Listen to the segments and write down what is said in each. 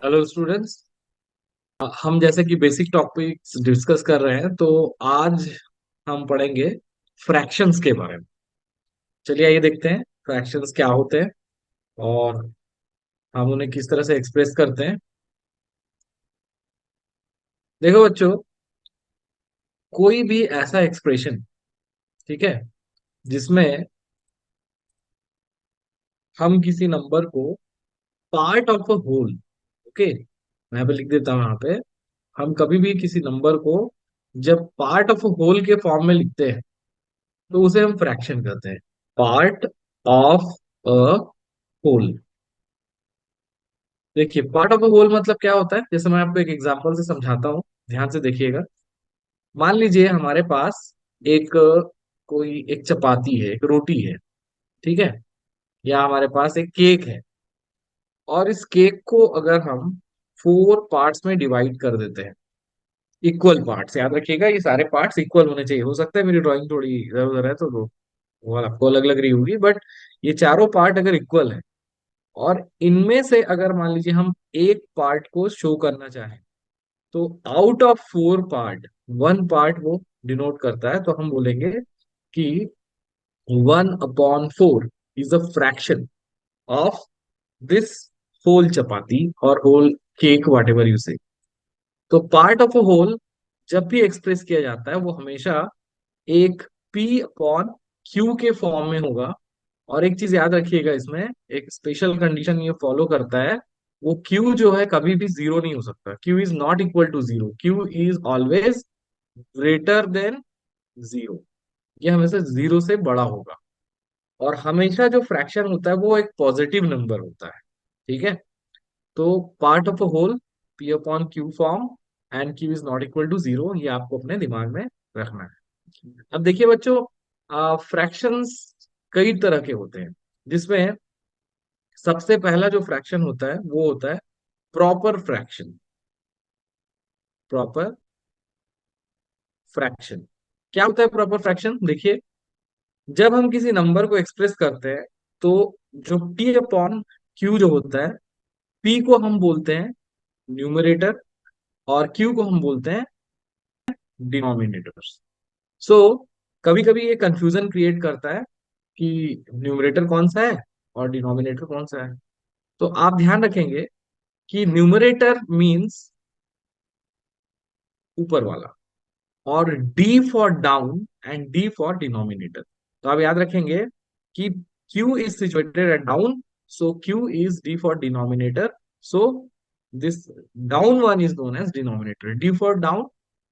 Hello students. हम जैसे कि बेसिक टॉपिक्स डिस्कस कर रहे हैं, तो आज हम पढ़ेंगे फ्रैक्शंस के बारे में। चलिए आइए देखते हैं फ्रैक्शंस क्या होते हैं और हम उन्हें किस तरह से एक्सप्रेस करते हैं। देखो बच्चों, कोई भी ऐसा एक्सप्रेशन, ठीक है, जिसमें हम किसी नंबर को part of a whole, okay, मैं यहाँ पे लिख देता हूँ। यहाँ पे हम कभी भी किसी नंबर को जब पार्ट ऑफ अ होल के फॉर्म में लिखते हैं तो उसे हम फ्रैक्शन कहते हैं। Part of a whole. देखिए, पार्ट ऑफ अ होल मतलब क्या होता है, जैसे मैं आपको एक एग्जांपल से समझाता हूँ, ध्यान से देखिएगा। मान लीजिए हमारे पास एक कोई एक चपाती है, एक रोटी है, ठीक है, या हमारे पास एक केक है। और इस केक को अगर हम 4 पार्ट्स में डिवाइड कर देते हैं, इक्वल पार्ट्स, याद रखिएगा ये सारे पार्ट्स इक्वल होने चाहिए। हो सकता है मेरी ड्राइंग थोड़ी इधर उधर है तो वो आपको अलग लग रही होगी, बट ये चारों पार्ट अगर इक्वल है और इनमें से अगर मान लीजिए हम एक पार्ट को शो करना चाहें, तो आउट ऑफ 4 पार्ट 1 पार्ट वो डिनोट करता है, तो हम बोलेंगे कि 1/4 is a fraction of this whole chapati और whole cake, whatever you say. तो पार्ट ऑफ अ होल जब भी एक्सप्रेस किया जाता है वो हमेशा एक P/Q के फॉर्म में होगा। और एक चीज याद रखिएगा, इसमें एक स्पेशल कंडीशन ये फॉलो करता है, वो Q जो है कभी भी जीरो नहीं हो सकता। Q is not equal to zero, Q is always greater than zero. ये हमेशा जीरो से बड़ा होगा। और हमेशा जो फ्रैक्शन होता है वो एक पॉजिटिव नंबर होता है, ठीक है। तो part of a whole P/Q form and Q is not equal to zero, ये आपको अपने दिमाग में रखना है। अब देखिए बच्चों, फ्रैक्शंस कई तरह के होते हैं, जिसमें सबसे पहला जो फ्रैक्शन होता है वो होता है प्रॉपर फ्रैक्शन। प्रॉपर फ्रैक्शन क्या होता है? प्रॉपर फ्रैक्शन देखिए, जब हम किसी नंबर को एक्सप्रेस करते हैं, तो जो P/Q जो होता है, P को हम बोलते हैं न्यूमरेटर और Q को हम बोलते हैं डिनोमिनेटर। सो कभी कभी ये कंफ्यूजन क्रिएट करता है कि न्यूमरेटर कौन सा है और डिनोमिनेटर कौन सा है। तो आप ध्यान रखेंगे कि न्यूमरेटर मीन्स ऊपर वाला, और D for down and D for denominator. तो आप याद रखेंगे कि Q is situated at down, so Q is D for denominator, so this down one is known as denominator. D for down,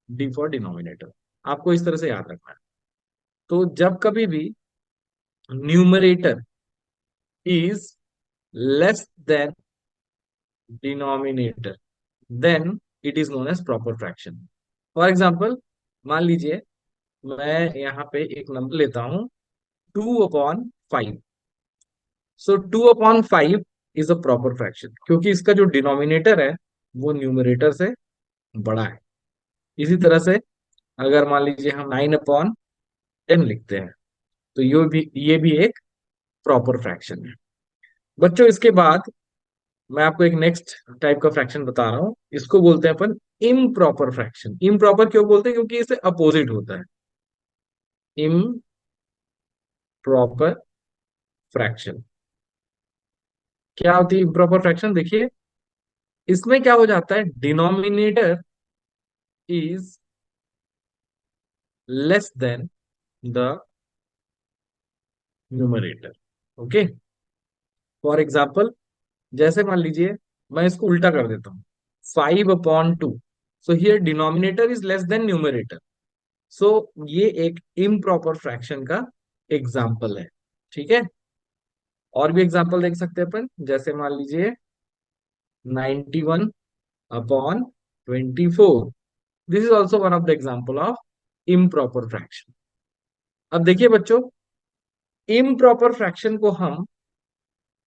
D for denominator. आपको इस तरह से याद रखना है। तो जब कभी भी numerator is less than denominator, then it is known as proper fraction. For example, मान लीजिए मैं यहाँ पे एक नंबर लेता हूं 2/5। सो 2/5 इज अ प्रॉपर फ्रैक्शन, क्योंकि इसका जो डिनोमिनेटर है वो न्यूमरेटर से बड़ा है। इसी तरह से अगर मान लीजिए हम 9/10 लिखते हैं, तो ये भी एक प्रॉपर फ्रैक्शन है। बच्चों, इसके बाद मैं आपको एक नेक्स्ट टाइप का फ्रैक्शन बता रहा हूँ, इसको बोलते हैं अपन इम्प्रॉपर फ्रैक्शन। इम्प्रॉपर क्यों बोलते हैं? क्योंकि इससे अपोजिट होता है। इम्प्रॉपर फ्रैक्शन क्या होती है? इम्प्रॉपर फ्रैक्शन देखिए, इसमें क्या हो जाता है, denominator is less then the numerator. Okay, for example, जैसे मान लीजिए मैं इसको उल्टा कर देता हूँ, 5/2। So here denominator is less than numerator. So ये एक इम्प्रॉपर फ्रैक्शन का एग्जाम्पल है, ठीक है। और भी एग्जाम्पल देख सकते हैं अपन, जैसे मान लीजिए 91/24। This is also one of the example of improper fraction. अब देखिए बच्चों, इम्प्रॉपर फ्रैक्शन को हम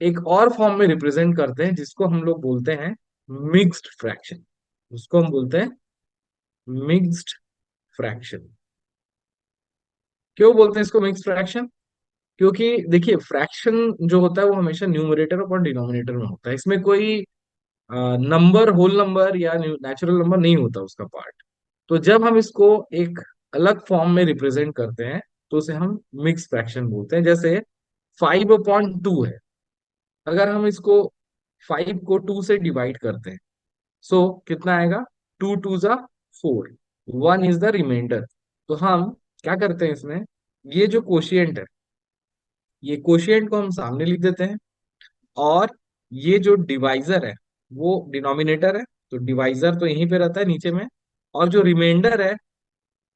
एक और फॉर्म में रिप्रेजेंट करते हैं, जिसको हम लोग बोलते हैं मिक्स्ड फ्रैक्शन। उसको हम बोलते हैं मिक्स्ड फ्रैक्शन। क्यों बोलते हैं इसको मिक्स्ड फ्रैक्शन? क्योंकि देखिए, फ्रैक्शन जो होता है वो हमेशा न्यूमरेटर और डिनोमिनेटर में होता है। इसमें कोई नंबर, होल नंबर या नेचुरल नंबर नहीं होता उसका पार्ट। तो जब हम इसको एक अलग फॉर्म में रिप्रेजेंट करते हैं तो उसे हम मिक्स फ्रैक्शन बोलते हैं। जैसे 5/2 है, अगर हम इसको 5 को 2 से डिवाइड करते हैं, सो कितना आएगा? 2 2 जा 4, 1 इज द रिमाइंडर। तो हम क्या करते हैं इसमें, ये जो कोशिएंट है, ये कोशिएंट को हम सामने लिख देते हैं, और ये जो डिवाइजर है वो डिनोमिनेटर है, तो डिवाइजर तो यहीं पे रहता है नीचे में, और जो रिमाइंडर है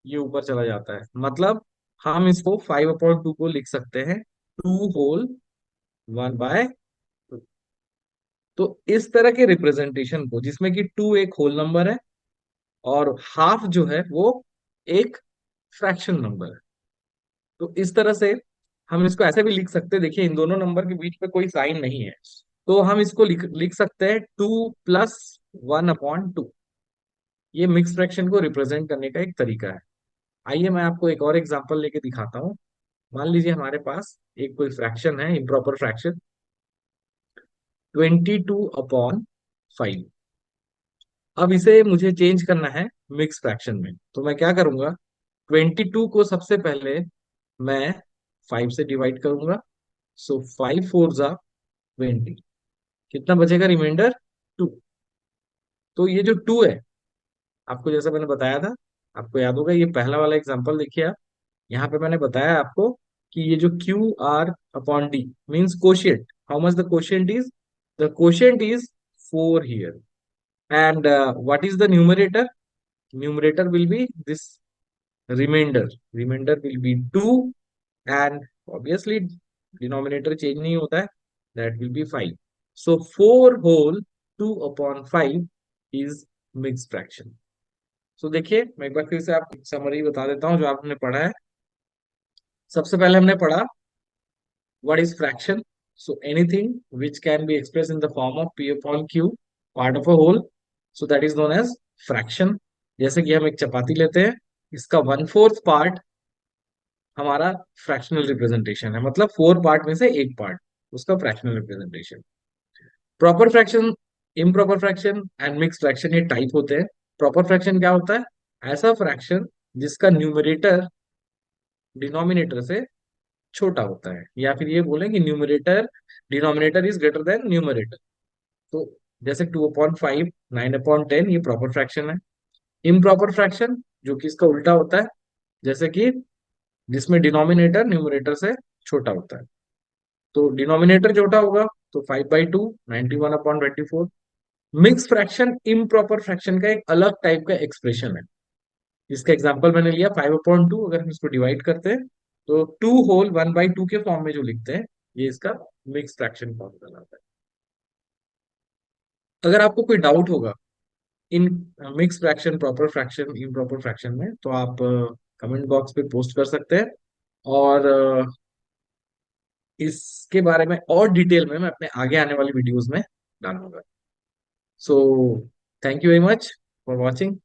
ये ऊपर चला जाता है। मतलब हम इसको 5/2 को लिख सकते हैं 2 होल 1/2। तो इस तरह के रिप्रेजेंटेशन को, जिसमें कि 2 एक होल नंबर है और हाफ जो है वो एक फ्रैक्शन नंबर है, तो इस तरह से हम इसको ऐसे भी लिख सकते हैं। देखिए इन दोनों नंबर के बीच में कोई साइन नहीं है, तो हम इसको लिख लिख सकते हैं 2 + 1/2। ये मिक्स फ्रैक्शन को रिप्रेजेंट करने का एक तरीका है। आइए मैं आपको एक और एग्जांपल लेके दिखाता हूँ। मान लीजिए हमारे पास एक कोई फ्रैक्शन है, इम्प्रॉपर फ्रैक्शन, 22/5। अब इसे मुझे चेंज करना है मिक्स फ्रैक्शन में, तो मैं क्या करूंगा, 22 को सबसे पहले मैं 5 से डिवाइड करूंगा। सो 5 4 जा 20, कितना बचेगा रिमाइंडर? 2। तो ये जो 2 है, आपको जैसा मैंने बताया था, आपको याद होगा, ये पहला वाला एग्जांपल देखिए आप, यहाँ पे मैंने बताया आपको कि ये जो QR/D means quotient, how much the quotient is 4 here. And what is the numerator? Numerator will be this remainder, remainder will be 2, and obviously denominator change नहीं होता है, that will be 5। So 4 whole 2/5 is mix fraction. सो देखिए मैं एक बार फिर से आपको समरी बता देता हूँ जो आपने पढ़ा है। सबसे पहले हमने पढ़ा what is fraction. So anything which can be expressed in the form of P/Q, part of a whole, so that is known as fraction. जैसे कि हम एक चपाती लेते हैं, इसका 1/4 पार्ट हमारा फ्रैक्शनल रिप्रेजेंटेशन है, मतलब 4 पार्ट में से एक पार्ट उसका fractional representation. Proper fraction, improper fraction and mix fraction, ये टाइप होते हैं। प्रॉपर फ्रैक्शन क्या होता है? ऐसा फ्रैक्शन जिसका न्यूमरेटर डिनोमिनेटर से छोटा होता है, या फिर ये बोले कि numerator denominator is greater than numerator. तो जैसे 2/5, 9/10, ये प्रॉपर फ्रैक्शन है। इम्प्रॉपर फ्रैक्शन जो कि इसका उल्टा होता है, जैसे कि जिसमें डिनोमिनेटर न्यूमरेटर से छोटा होता है। तो डिनोमिनेटर छोटा होगा तो 5/2, 91/24। मिक्स फ्रैक्शन इम्प्रॉपर फ्रैक्शन का एक अलग टाइप का एक्सप्रेशन है। इसका एग्जांपल मैंने लिया 5/2, अगर हम इसको डिवाइड करते हैं तो 2 होल 1/2 के फॉर्म में जो लिखते हैं, ये इसका मिक्स फ्रैक्शन फॉर्म कहलाता है। अगर आपको कोई डाउट होगा in mix fraction, proper fraction, improper fraction में, तो आप कमेंट बॉक्स पे पोस्ट कर सकते हैं, और इसके बारे में और डिटेल में मैं अपने आगे आने वाली वीडियोस में डालूंगा। So thank you very much for watching.